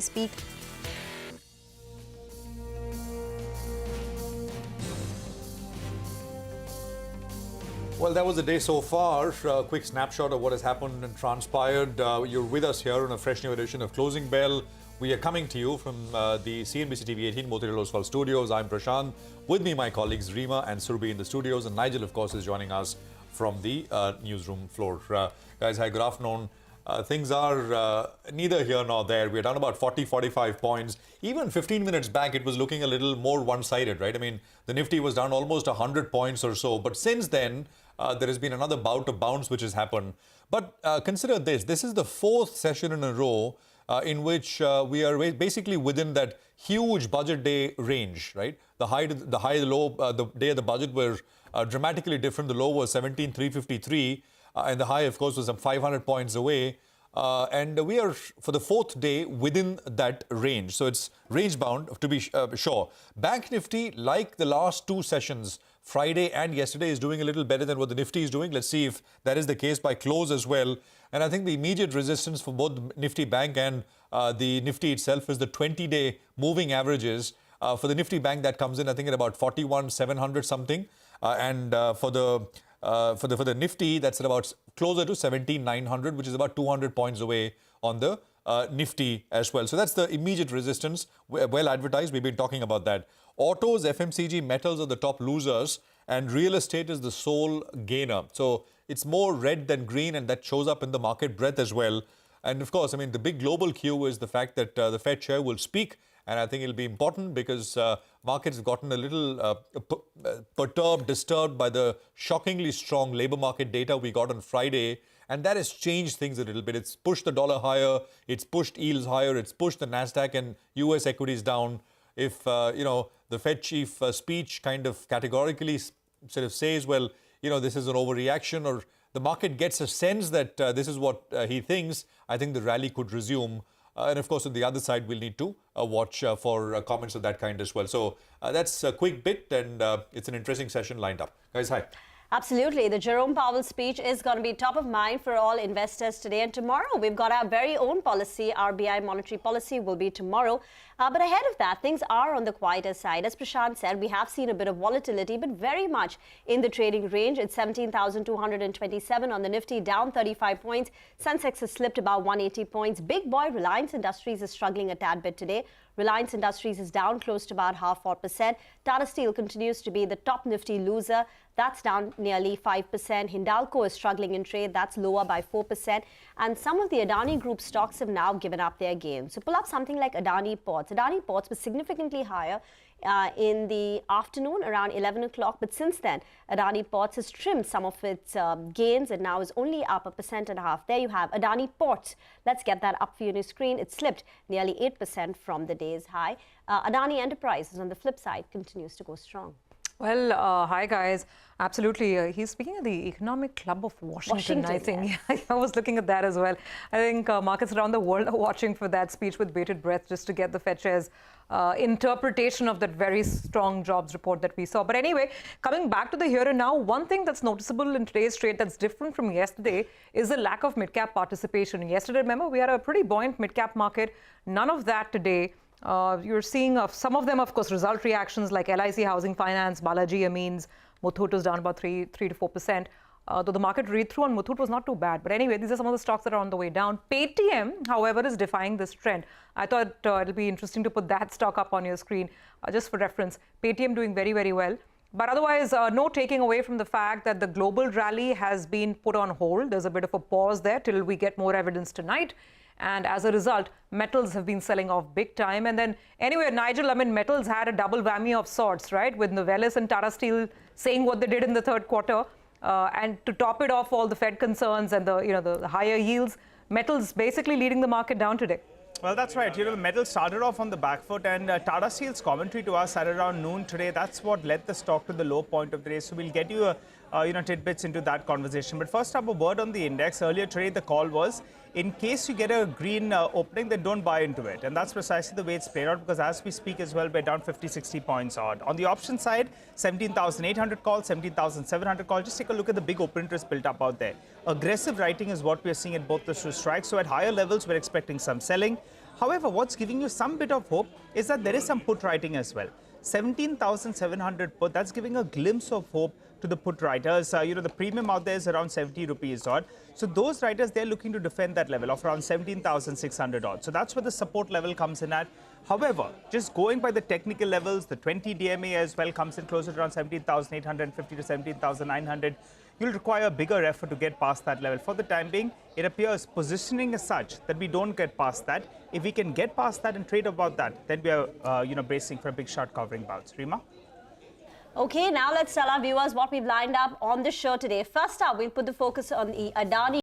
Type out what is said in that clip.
speak. Well, that was the day so far. A quick snapshot of what has happened and transpired. You're with us here on a fresh new edition of Closing Bell. We are coming to you from the CNBC-TV18 Motilal Oswal studios. I'm Prashant. With me, my colleagues Reema and Surbi in the studios. And Nigel, of course, is joining us from the newsroom floor. Guys, hi, good afternoon. Things are neither here nor there. We're down about 40-45 points. Even 15 minutes back, it was looking a little more one-sided, right? I mean, the Nifty was down almost 100 points or so. But since then, there has been another bout of bounce which has happened. But consider this. This is the fourth session in a row in which we are basically within that huge budget day range, right? The high, the low, the day of the budget were dramatically different. The low was 17,353. And the high, of course, was some 500 points away. And we are, for the fourth day, within that range. So it's range-bound, to be sure. Bank Nifty, like the last two sessions, Friday and yesterday, is doing a little better than what the Nifty is doing. Let's see if that is the case by close as well. And I think the immediate resistance for both the Nifty Bank and the Nifty itself is the 20-day moving averages. For the Nifty Bank, that comes in, I think, at about 41,700 something. And for the Nifty, that's at about closer to 17,900, which is about 200 points away on the Nifty as well. So that's the immediate resistance, well advertised. We've been talking about that. Autos, FMCG, metals are the top losers, and real estate is the sole gainer. So it's more red than green, and that shows up in the market breadth as well. And of course, I mean, the big global cue is the fact that the Fed chair will speak. And I think it'll be important because markets have gotten a little perturbed, disturbed by the shockingly strong labor market data we got on Friday. And that has changed things a little bit. It's pushed the dollar higher. It's pushed yields higher. It's pushed the NASDAQ and US equities down. If, the Fed chief speech kind of categorically sort of says, well, this is an overreaction, or the market gets a sense that this is what he thinks, I think the rally could resume. And of course, on the other side, we'll need to watch for comments of that kind as well. So that's a quick bit, and it's an interesting session lined up. Guys, hi. Absolutely. The Jerome Powell speech is going to be top of mind for all investors today and tomorrow. We've got our very own policy. RBI monetary policy will be tomorrow. But ahead of that, things are on the quieter side. As Prashant said, we have seen a bit of volatility, but very much in the trading range. It's 17,227 on the Nifty, down 35 points. Sensex has slipped about 180 points. Big boy Reliance Industries is struggling a tad bit today. Reliance Industries is down close to about 0.5%. Tata Steel continues to be the top Nifty loser. That's down nearly 5%. Hindalco is struggling in trade. That's lower by 4%. And some of the Adani Group stocks have now given up their gains. So pull up something like Adani Ports. Adani Ports was significantly higher in the afternoon around 11 o'clock. But since then, Adani Ports has trimmed some of its gains and now is only up 1.5%. There you have Adani Ports. Let's get that up for you on your screen. It slipped nearly 8% from the day's high. Adani Enterprises, on the flip side, continues to go strong. Well, hi guys. Absolutely. He's speaking at the Economic Club of Washington, I think. Yes. Yeah, I was looking at that as well. I think markets around the world are watching for that speech with bated breath just to get the Fed chair's interpretation of that very strong jobs report that we saw. But anyway, coming back to the here and now, one thing that's noticeable in today's trade that's different from yesterday is the lack of mid-cap participation. Yesterday, remember, we had a pretty buoyant mid-cap market. None of that today. You're seeing some of them, of course, result reactions like LIC Housing Finance, Balaji Amines, Muthoot was down about 3 to 4%. Though the market read-through on Muthoot was not too bad. But anyway, these are some of the stocks that are on the way down. Paytm, however, is defying this trend. I thought it'll be interesting to put that stock up on your screen just for reference. Paytm doing very, very well. But otherwise, no taking away from the fact that the global rally has been put on hold. There's a bit of a pause there till we get more evidence tonight. And as a result, metals have been selling off big time. And then anyway, Nigel, I mean, metals had a double whammy of sorts, right? With Novelis and Tata Steel saying what they did in the third quarter. And to top it off, all the Fed concerns and the higher yields, metals basically leading the market down today. Well, that's right. Metal started off on the back foot, and Tata Steel's commentary to us at around noon today, that's what led the stock to the low point of the day. So we'll get you tidbits into that conversation. But first up, a word on the index. Earlier today, the call was, in case you get a green opening, then don't buy into it. And that's precisely the way it's played out, because as we speak as well, we're down 50, 60 points odd. On the option side, 17,800 calls, 17,700 calls. Just take a look at the big open interest built up out there. Aggressive writing is what we're seeing at both the two strikes. So at higher levels, we're expecting some selling. However, what's giving you some bit of hope is that there is some put writing as well. 17,700 put, that's giving a glimpse of hope to the put writers. The premium out there is around 70 rupees odd. So those writers, they're looking to defend that level of around 17,600 odd. So that's where the support level comes in at. However, just going by the technical levels, the 20 DMA as well comes in closer to around 17,850 to 17,900. You'll require a bigger effort to get past that level. For the time being, it appears positioning is such that we don't get past that. If we can get past that and trade above that, then we are bracing for a big short covering bounce. Rima? Okay, now let's tell our viewers what we've lined up on the show today. First up, we'll put the focus on the Adani